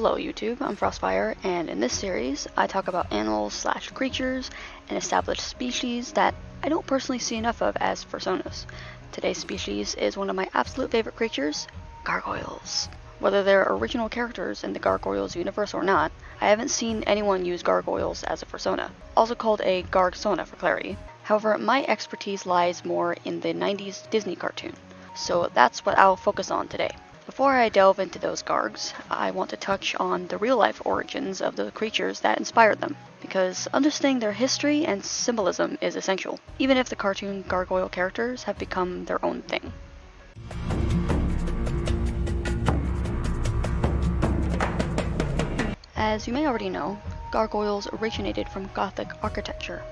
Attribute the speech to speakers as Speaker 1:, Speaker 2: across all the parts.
Speaker 1: Hello YouTube, I'm Frostfire, and in this series I talk about animals/creatures and established species that I don't personally see enough of as fursonas. Today's species is one of my absolute favorite creatures, gargoyles. Whether they're original characters in the Gargoyles universe or not, I haven't seen anyone use gargoyles as a fursona, also called a Gargsona for clarity. However, my expertise lies more in the 90s Disney cartoon, so that's what I'll focus on today. Before I delve into those gargs, I want to touch on the real-life origins of the creatures that inspired them, because understanding their history and symbolism is essential, even if the cartoon gargoyle characters have become their own thing. As you may already know, gargoyles originated from Gothic architecture.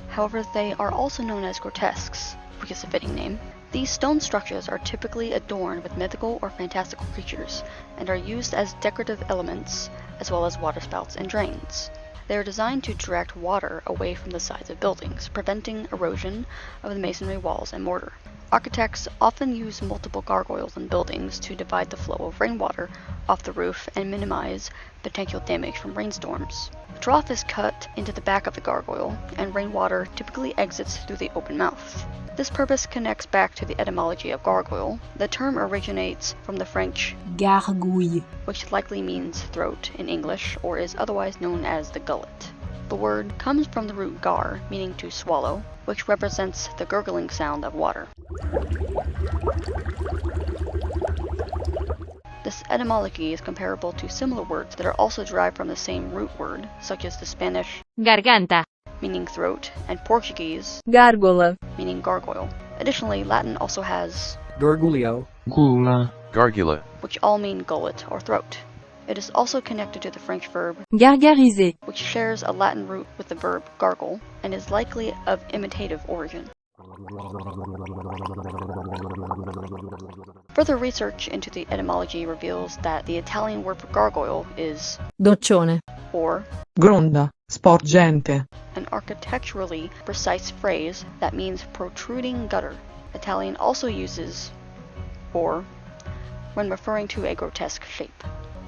Speaker 1: However, they are also known as grotesques, which is a fitting name. These stone structures are typically adorned with mythical or fantastical creatures, and are used as decorative elements, as well as waterspouts and drains. They are designed to direct water away from the sides of buildings, preventing erosion of the masonry walls and mortar. Architects often use multiple gargoyles in buildings to divide the flow of rainwater off the roof and minimize potential damage from rainstorms. The trough is cut into the back of the gargoyle, and rainwater typically exits through the open mouth. This purpose connects back to the etymology of gargoyle. The term originates from the French
Speaker 2: Gargouille,
Speaker 1: which likely means throat in English, or is otherwise known as the gullet. The word comes from the root gar, meaning to swallow, which represents the gurgling sound of water. This etymology is comparable to similar words that are also derived from the same root word, such as the Spanish
Speaker 2: garganta,
Speaker 1: meaning throat, and Portuguese
Speaker 2: gárgola,
Speaker 1: meaning gargoyle. Additionally, Latin also has
Speaker 3: Gargoyle,
Speaker 4: Gargula,
Speaker 1: which all mean gullet or throat. It is also connected to the French verb,
Speaker 2: gargariser,
Speaker 1: which shares a Latin root with the verb gargle, and is likely of imitative origin. Further research into the etymology reveals that the Italian word for gargoyle is
Speaker 2: doccione,
Speaker 1: or
Speaker 5: gronda, sporgente.
Speaker 1: an architecturally precise phrase that means protruding gutter. Italian also uses or when referring to a grotesque shape.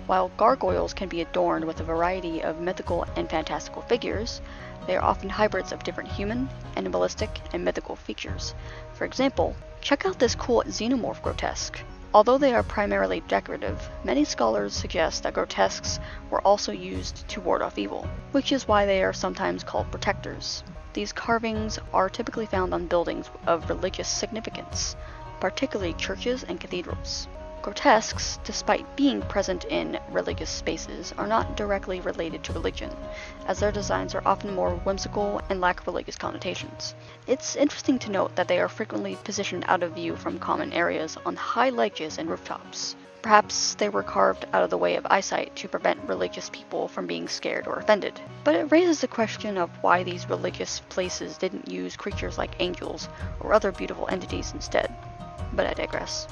Speaker 1: While gargoyles can be adorned with a variety of mythical and fantastical figures, they are often hybrids of different human, animalistic, and mythical features. For example, check out this cool xenomorph grotesque. Although they are primarily decorative, many scholars suggest that grotesques were also used to ward off evil, which is why they are sometimes called protectors. These carvings are typically found on buildings of religious significance, particularly churches and cathedrals. Grotesques, despite being present in religious spaces, are not directly related to religion, as their designs are often more whimsical and lack religious connotations. It's interesting to note that they are frequently positioned out of view from common areas on high ledges and rooftops. Perhaps they were carved out of the way of eyesight to prevent religious people from being scared or offended. But it raises the question of why these religious places didn't use creatures like angels or other beautiful entities instead. But I digress.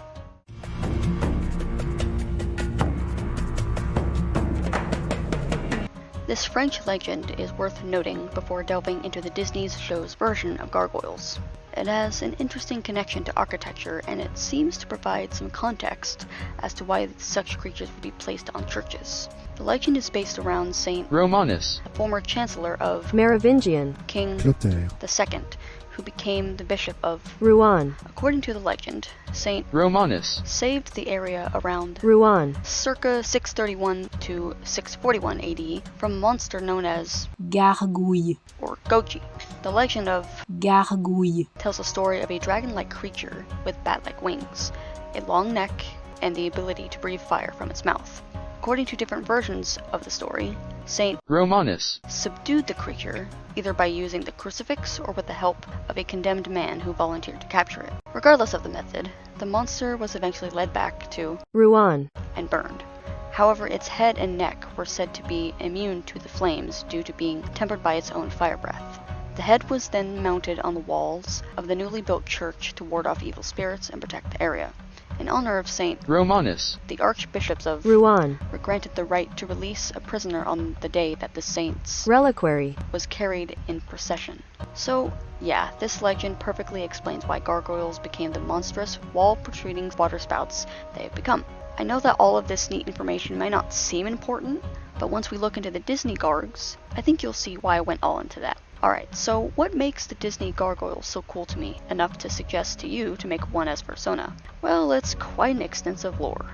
Speaker 1: This French legend is worth noting before delving into the Disney's show's version of gargoyles. It has an interesting connection to architecture, and it seems to provide some context as to why such creatures would be placed on churches. The legend is based around Saint
Speaker 4: Romanus,
Speaker 1: the former chancellor of
Speaker 2: Merovingian,
Speaker 1: King
Speaker 3: Clotaire,
Speaker 1: II, who became the bishop of
Speaker 2: Rouen,
Speaker 1: According to the legend, Saint
Speaker 4: Romanus,
Speaker 1: saved the area around
Speaker 2: Rouen,
Speaker 1: circa 631 to 641 AD from a monster known as
Speaker 2: gargouille,
Speaker 1: or Goji. The legend of
Speaker 2: gargouille,
Speaker 1: tells the story of a dragon-like creature with bat-like wings, a long neck, and the ability to breathe fire from its mouth. According to different versions of the story, Saint
Speaker 4: Romanus,
Speaker 1: subdued the creature either by using the crucifix or with the help of a condemned man who volunteered to capture it. Regardless of the method, the monster was eventually led back to
Speaker 2: Rouen,
Speaker 1: and burned. However, its head and neck were said to be immune to the flames due to being tempered by its own fire breath. The head was then mounted on the walls of the newly built church to ward off evil spirits and protect the area. In honor of Saint
Speaker 4: Romanus.
Speaker 1: the archbishops of
Speaker 2: Rouen.
Speaker 1: were granted the right to release a prisoner on the day that the saint's
Speaker 2: Reliquary.
Speaker 1: was carried in procession. So, yeah, this legend perfectly explains why gargoyles became the monstrous, wall-protruding waterspouts they have become. I know that all of this neat information may not seem important, but once we look into the Disney Gargs, I think you'll see why I went all into that. Alright, so what makes the Disney gargoyles so cool to me, enough to suggest to you to make one as fursona? Well, it's quite an extensive lore.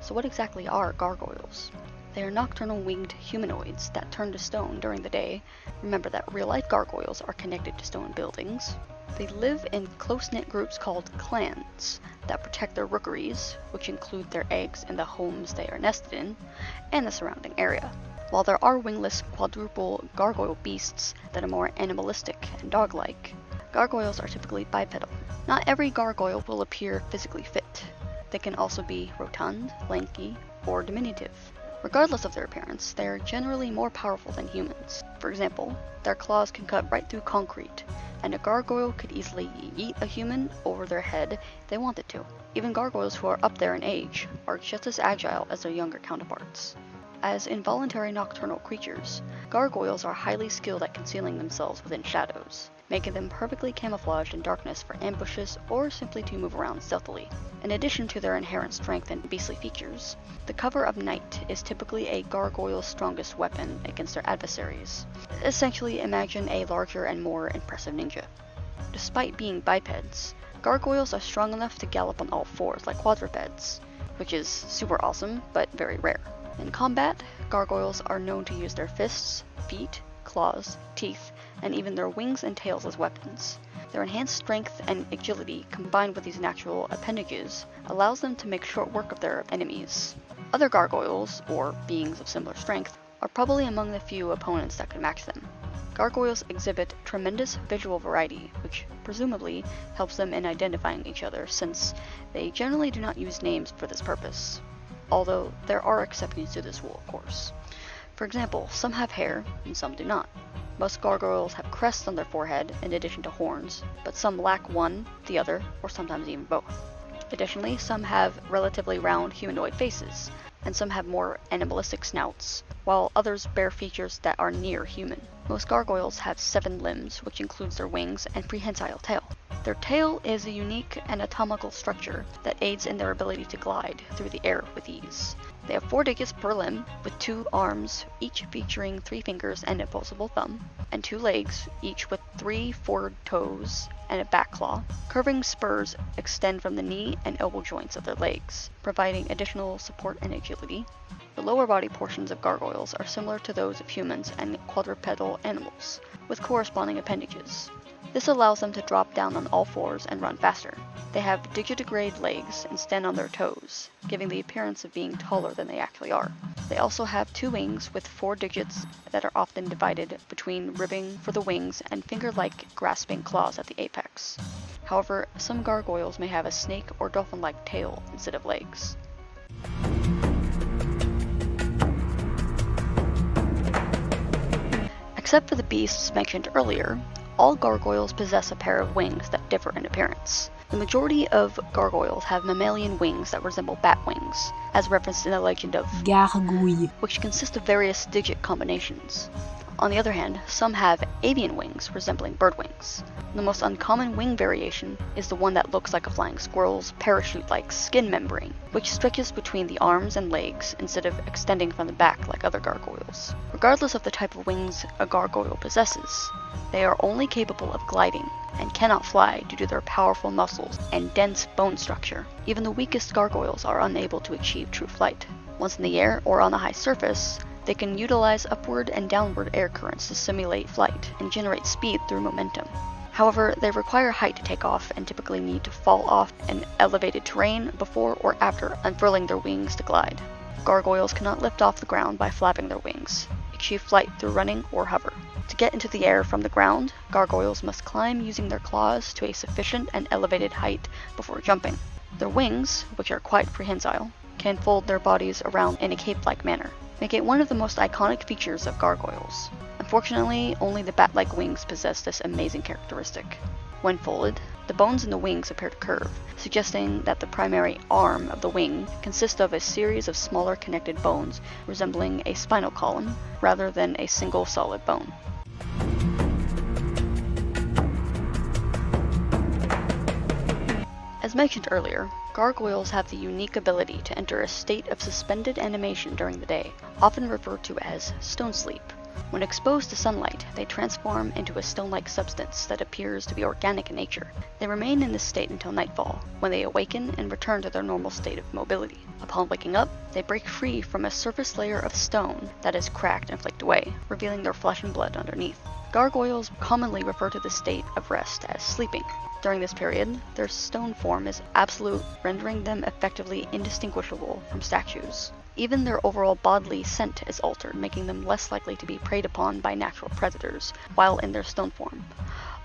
Speaker 1: So what exactly are gargoyles? They are nocturnal winged humanoids that turn to stone during the day. Remember that real-life gargoyles are connected to stone buildings. They live in close-knit groups called clans that protect their rookeries, which include their eggs and the homes they are nested in, and the surrounding area. While there are wingless quadruple gargoyle beasts that are more animalistic and dog-like, gargoyles are typically bipedal. Not every gargoyle will appear physically fit. They can also be rotund, lanky, or diminutive. Regardless of their appearance, they are generally more powerful than humans. For example, their claws can cut right through concrete, and a gargoyle could easily yeet a human over their head if they wanted to. Even gargoyles who are up there in age are just as agile as their younger counterparts. As involuntary nocturnal creatures, gargoyles are highly skilled at concealing themselves within shadows, making them perfectly camouflaged in darkness for ambushes or simply to move around stealthily. In addition to their inherent strength and beastly features, the cover of night is typically a gargoyle's strongest weapon against their adversaries. Essentially, imagine a larger and more impressive ninja. Despite being bipeds, gargoyles are strong enough to gallop on all fours like quadrupeds, which is super awesome, but very rare. In combat, gargoyles are known to use their fists, feet, claws, teeth, and even their wings and tails as weapons. Their enhanced strength and agility combined with these natural appendages allows them to make short work of their enemies. Other gargoyles, or beings of similar strength, are probably among the few opponents that could match them. Gargoyles exhibit tremendous visual variety, which presumably helps them in identifying each other since they generally do not use names for this purpose. Although there are exceptions to this rule, of course. For example, some have hair and some do not. Most gargoyles have crests on their forehead in addition to horns, but some lack one, the other, or sometimes even both. Additionally, some have relatively round humanoid faces, and some have more animalistic snouts, while others bear features that are near human. Most gargoyles have 7 limbs, which includes their wings and prehensile tail. Their tail is a unique anatomical structure that aids in their ability to glide through the air with ease. They have 4 digits per limb, with 2 arms, each featuring 3 fingers and opposable thumb, and 2 legs, each with 3 forward toes and a back claw. Curving spurs extend from the knee and elbow joints of their legs, providing additional support and agility. The lower body portions of gargoyles are similar to those of humans and quadrupedal animals, with corresponding appendages. This allows them to drop down on all fours and run faster. They have digitigrade legs and stand on their toes, giving the appearance of being taller than they actually are. They also have 2 wings with 4 digits that are often divided between ribbing for the wings and finger-like grasping claws at the apex. However, some gargoyles may have a snake or dolphin-like tail instead of legs. Except for the beasts mentioned earlier, all gargoyles possess a pair of wings that differ in appearance. The majority of gargoyles have mammalian wings that resemble bat wings, as referenced in the Legend of
Speaker 2: Gargouille.
Speaker 1: which consist of various digit combinations. On the other hand, some have avian wings resembling bird wings. The most uncommon wing variation is the one that looks like a flying squirrel's parachute-like skin membrane, which stretches between the arms and legs instead of extending from the back like other gargoyles. Regardless of the type of wings a gargoyle possesses, they are only capable of gliding and cannot fly due to their powerful muscles and dense bone structure. Even the weakest gargoyles are unable to achieve true flight. Once in the air or on a high surface, they can utilize upward and downward air currents to simulate flight and generate speed through momentum. However, they require height to take off and typically need to fall off an elevated terrain before or after unfurling their wings to glide. Gargoyles cannot lift off the ground by flapping their wings, achieve flight through running or hover. To get into the air from the ground, gargoyles must climb using their claws to a sufficient and elevated height before jumping. Their wings, which are quite prehensile, can fold their bodies around in a cape-like manner. make it one of the most iconic features of gargoyles. Unfortunately, only the bat-like wings possess this amazing characteristic. When folded, the bones in the wings appear to curve, suggesting that the primary arm of the wing consists of a series of smaller connected bones resembling a spinal column, rather than a single solid bone. As mentioned earlier, gargoyles have the unique ability to enter a state of suspended animation during the day, often referred to as stone sleep. When exposed to sunlight, they transform into a stone-like substance that appears to be organic in nature. They remain in this state until nightfall, when they awaken and return to their normal state of mobility. Upon waking up, they break free from a surface layer of stone that is cracked and flaked away, revealing their flesh and blood underneath. Gargoyles commonly refer to this state of rest as sleeping. During this period, their stone form is absolute, rendering them effectively indistinguishable from statues. Even their overall bodily scent is altered, making them less likely to be preyed upon by natural predators while in their stone form.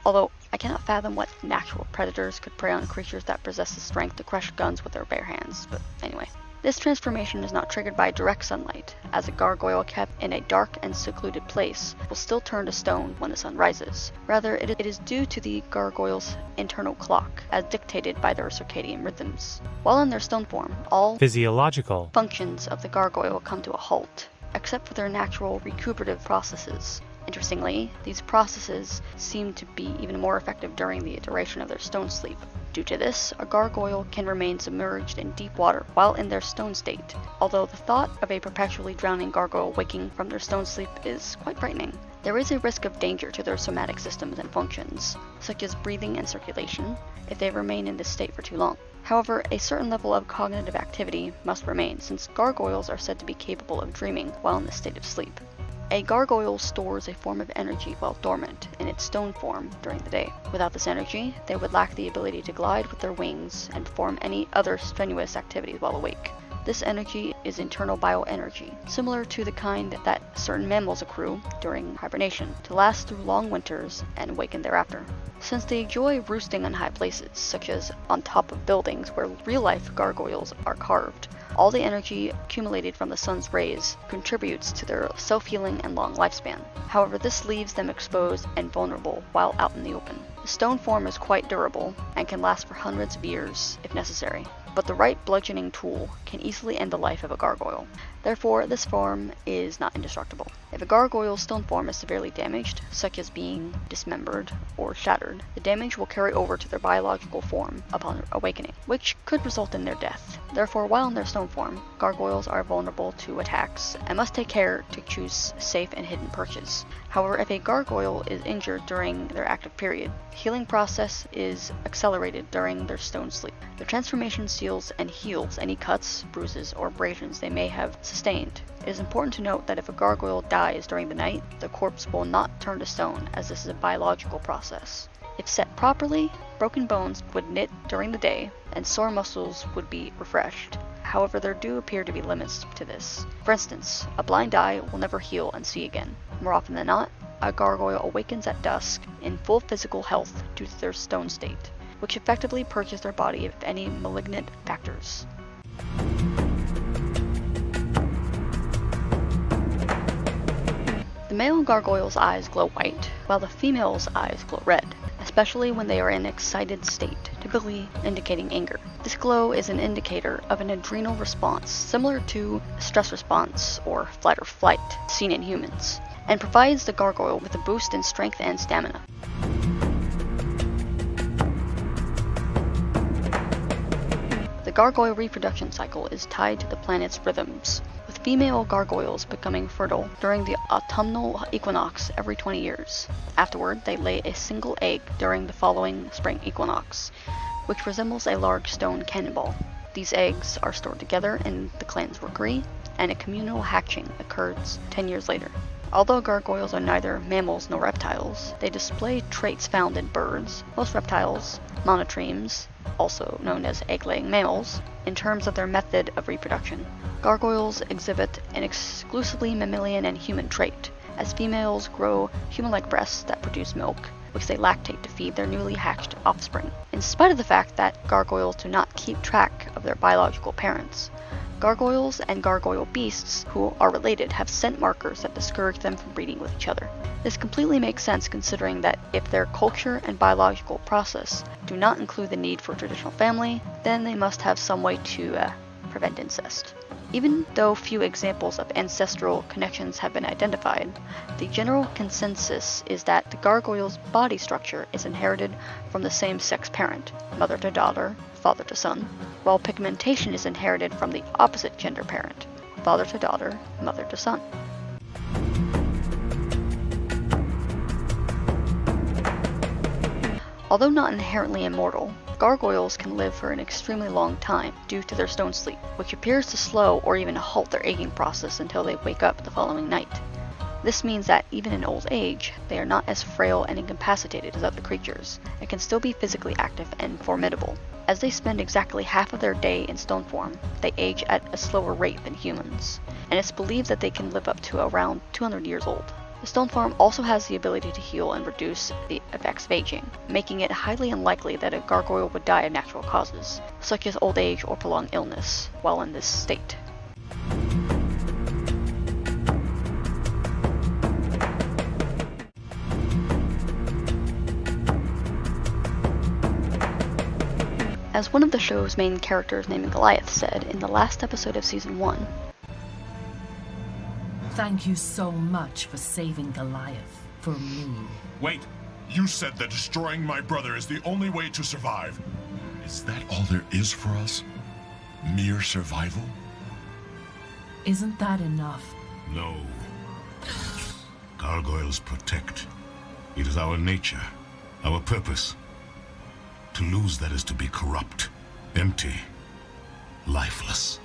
Speaker 1: Although I cannot fathom what natural predators could prey on creatures that possess the strength to crush guns with their bare hands, but anyway. This transformation is not triggered by direct sunlight, as a gargoyle kept in a dark and secluded place will still turn to stone when the sun rises. Rather, it is due to the gargoyle's internal clock, as dictated by their circadian rhythms. While in their stone form, all
Speaker 3: Physiological
Speaker 1: functions of the gargoyle come to a halt, except for their natural recuperative processes. Interestingly, these processes seem to be even more effective during the duration of their stone sleep. Due to this, a gargoyle can remain submerged in deep water while in their stone state, although the thought of a perpetually drowning gargoyle waking from their stone sleep is quite frightening. There is a risk of danger to their somatic systems and functions, such as breathing and circulation, if they remain in this state for too long. However, a certain level of cognitive activity must remain, since gargoyles are said to be capable of dreaming while in this state of sleep. A gargoyle stores a form of energy while dormant in its stone form during the day. Without this energy, they would lack the ability to glide with their wings and perform any other strenuous activities while awake. This energy is internal bioenergy, similar to the kind that certain mammals accrue during hibernation, to last through long winters and awaken thereafter. Since they enjoy roosting on high places, such as on top of buildings where real-life gargoyles are carved, all the energy accumulated from the sun's rays contributes to their self-healing and long lifespan. However, this leaves them exposed and vulnerable while out in the open. The stone form is quite durable and can last for hundreds of years if necessary, but the right bludgeoning tool can easily end the life of a gargoyle. Therefore, this form is not indestructible. If a gargoyle's stone form is severely damaged, such as being dismembered or shattered, the damage will carry over to their biological form upon awakening, which could result in their death. Therefore, while in their stone form, gargoyles are vulnerable to attacks and must take care to choose safe and hidden perches. However, if a gargoyle is injured during their active period, the healing process is accelerated during their stone sleep. The transformation seals and heals any cuts, bruises, or abrasions they may have sustained. It is important to note that if a gargoyle dies during the night, the corpse will not turn to stone, as this is a biological process. If set properly, broken bones would knit during the day, and sore muscles would be refreshed. However, there do appear to be limits to this. For instance, a blind eye will never heal and see again. More often than not, a gargoyle awakens at dusk in full physical health due to their stone state, which effectively purges their body of any malignant factors. The male gargoyle's eyes glow white, while the female's eyes glow red, especially when they are in an excited state, typically indicating anger. This glow is an indicator of an adrenal response similar to a stress response or fight or flight seen in humans, and provides the gargoyle with a boost in strength and stamina. The gargoyle reproduction cycle is tied to the planet's rhythms, with female gargoyles becoming fertile during the autumnal equinox every 20 years. Afterward, they lay a single egg during the following spring equinox, which resembles a large stone cannonball. These eggs are stored together in the clan's rookery, and a communal hatching occurs 10 years later. Although gargoyles are neither mammals nor reptiles, they display traits found in birds, most reptiles, monotremes, also known as egg-laying mammals, in terms of their method of reproduction. Gargoyles exhibit an exclusively mammalian and human trait, as females grow human-like breasts that produce milk, which they lactate to feed their newly hatched offspring. In spite of the fact that gargoyles do not keep track of their biological parents, Gargoyles and gargoyle beasts who are related have scent markers that discourage them from breeding with each other. This completely makes sense considering that if their culture and biological process do not include the need for a traditional family, then they must have some way to prevent incest. Even though few examples of ancestral connections have been identified, the general consensus is that the gargoyle's body structure is inherited from the same-sex parent, mother to daughter, father to son, while pigmentation is inherited from the opposite gender parent, father to daughter, mother to son. Although not inherently immortal, gargoyles can live for an extremely long time due to their stone sleep, which appears to slow or even halt their aging process until they wake up the following night. This means that even in old age, they are not as frail and incapacitated as other creatures, and can still be physically active and formidable. As they spend exactly half of their day in stone form, they age at a slower rate than humans, and it's believed that they can live up to around 200 years old. The stone form also has the ability to heal and reduce the effects of aging, making it highly unlikely that a gargoyle would die of natural causes, such as old age or prolonged illness, while in this state. As one of the show's main characters named Goliath said in the last episode of Season 1,
Speaker 3: "Thank you so much for saving Goliath for me."
Speaker 6: Wait, you said that destroying my brother is the only way to survive. Is that all there is for us? Mere survival?
Speaker 3: Isn't that enough?
Speaker 7: No. Gargoyles protect. It is our nature, our purpose. To lose that is to be corrupt, empty, lifeless.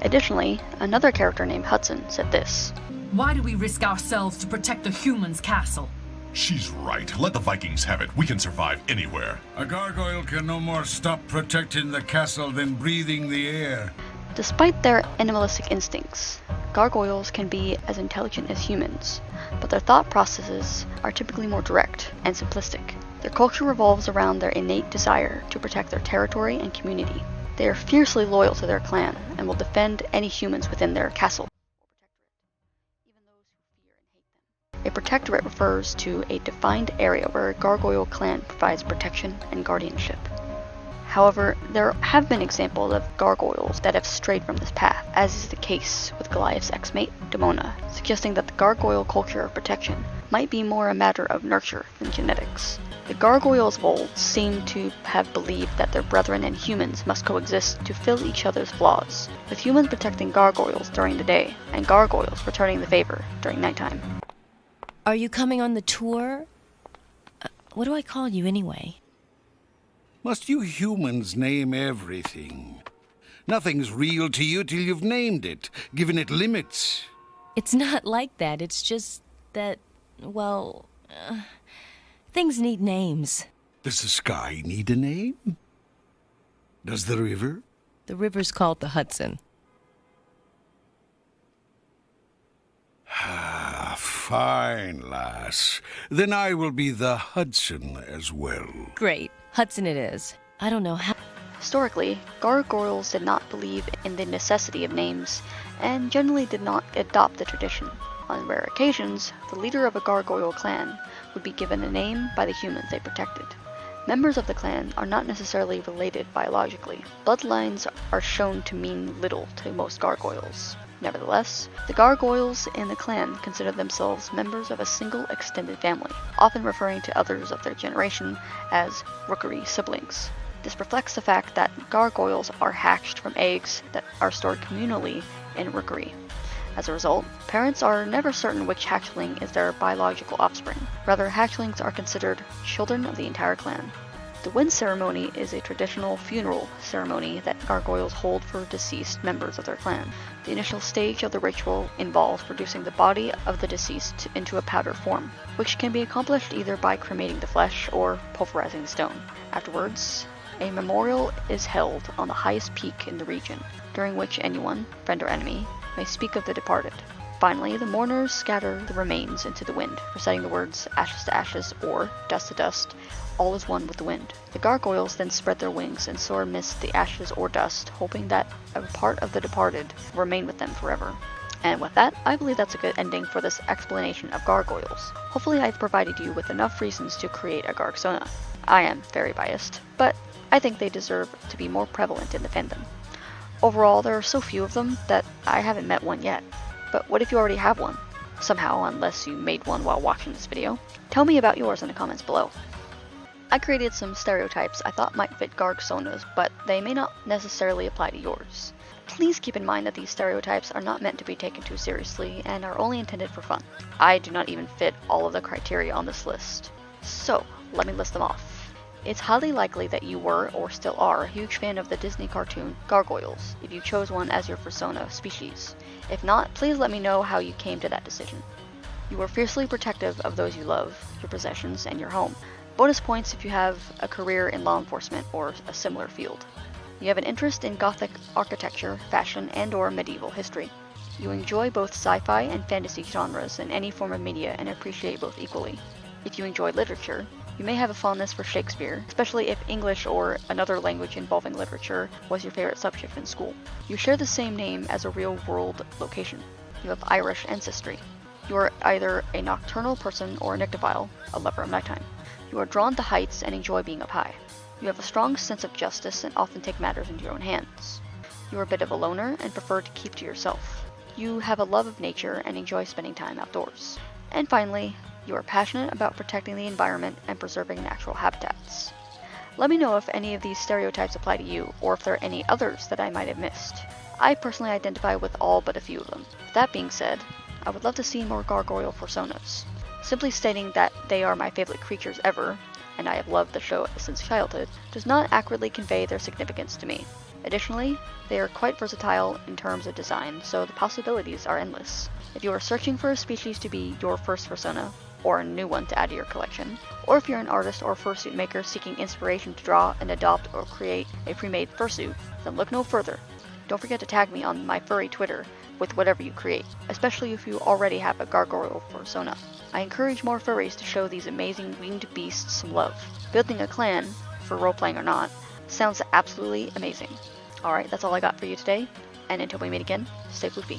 Speaker 1: Additionally, another character named Hudson said this,
Speaker 3: Why do we risk ourselves to protect the humans' castle?
Speaker 6: She's right. Let the Vikings have it. We can survive anywhere.
Speaker 8: A gargoyle can no more stop protecting the castle than breathing the air.
Speaker 1: Despite their animalistic instincts, gargoyles can be as intelligent as humans, but their thought processes are typically more direct and simplistic. Their culture revolves around their innate desire to protect their territory and community. They are fiercely loyal to their clan and will defend any humans within their castle. A protectorate refers to a defined area where a gargoyle clan provides protection and guardianship. However, there have been examples of gargoyles that have strayed from this path, as is the case with Goliath's ex-mate, Demona, suggesting that the gargoyle culture of protection might be more a matter of nurture than genetics. The gargoyles of old seem to have believed that their brethren and humans must coexist to fill each other's flaws, with humans protecting gargoyles during the day, and gargoyles returning the favor during nighttime.
Speaker 9: Are you coming on the tour? What do I call you anyway?
Speaker 8: Must you humans name everything? Nothing's real to you till you've named it, given it limits.
Speaker 9: It's not like that. It's just that, well, things need names.
Speaker 8: Does the sky need a name? Does the river?
Speaker 9: The river's called the Hudson.
Speaker 8: Ah, fine, lass. Then I will be the Hudson as well.
Speaker 9: Great. Hudson it is. I don't know how...
Speaker 1: Historically, gargoyles did not believe in the necessity of names, and generally did not adopt the tradition. On rare occasions, the leader of a gargoyle clan would be given a name by the humans they protected. Members of the clan are not necessarily related biologically. Bloodlines are shown to mean little to most gargoyles. Nevertheless, the gargoyles in the clan consider themselves members of a single extended family, often referring to others of their generation as rookery siblings. This reflects the fact that gargoyles are hatched from eggs that are stored communally in rookery. As a result, parents are never certain which hatchling is their biological offspring. Rather, hatchlings are considered children of the entire clan. The wind ceremony is a traditional funeral ceremony that gargoyles hold for deceased members of their clan. The initial stage of the ritual involves reducing the body of the deceased into a powder form, which can be accomplished either by cremating the flesh or pulverizing the stone. Afterwards, a memorial is held on the highest peak in the region, during which anyone, friend or enemy, may speak of the departed. Finally, the mourners scatter the remains into the wind, reciting the words ashes to ashes or dust to dust, all is one with the wind. The gargoyles then spread their wings and soar amidst the ashes or dust, hoping that a part of the departed will remain with them forever. And with that, I believe that's a good ending for this explanation of gargoyles. Hopefully I've provided you with enough reasons to create a Gargsona. I am very biased, but I think they deserve to be more prevalent in the fandom. Overall, there are so few of them that I haven't met one yet. But what if you already have one? Somehow, unless you made one while watching this video. Tell me about yours in the comments below. I created some stereotypes I thought might fit Gargsonas, but they may not necessarily apply to yours. Please keep in mind that these stereotypes are not meant to be taken too seriously and are only intended for fun. I do not even fit all of the criteria on this list. So, let me list them off. It's highly likely that you were, or still are, a huge fan of the Disney cartoon Gargoyles, if you chose one as your fursona species. If not, please let me know how you came to that decision. You are fiercely protective of those you love, your possessions, and your home. Bonus points if you have a career in law enforcement or a similar field. You have an interest in Gothic architecture, fashion, and/or medieval history. You enjoy both sci-fi and fantasy genres in any form of media and appreciate both equally. If you enjoy literature, you may have a fondness for Shakespeare, especially if English or another language involving literature was your favorite subject in school. You share the same name as a real-world location. You have Irish ancestry. You are either a nocturnal person or a nyctophile, a lover of nighttime. You are drawn to heights and enjoy being up high. You have a strong sense of justice and often take matters into your own hands. You are a bit of a loner and prefer to keep to yourself. You have a love of nature and enjoy spending time outdoors. And finally, you are passionate about protecting the environment and preserving natural habitats. Let me know if any of these stereotypes apply to you, or if there are any others that I might have missed. I personally identify with all but a few of them. That being said, I would love to see more gargoyle fursonas. Simply stating that they are my favorite creatures ever, and I have loved the show since childhood, does not accurately convey their significance to me. Additionally, they are quite versatile in terms of design, so the possibilities are endless. If you are searching for a species to be your first fursona, or a new one to add to your collection, or if you're an artist or fursuit maker seeking inspiration to draw and adopt or create a pre-made fursuit, then look no further. Don't forget to tag me on my furry Twitter with whatever you create, especially if you already have a gargoyle fursona. I encourage more furries to show these amazing winged beasts some love. Building a clan, for role-playing or not, sounds absolutely amazing. Alright, that's all I got for you today, and until we meet again, stay floofy.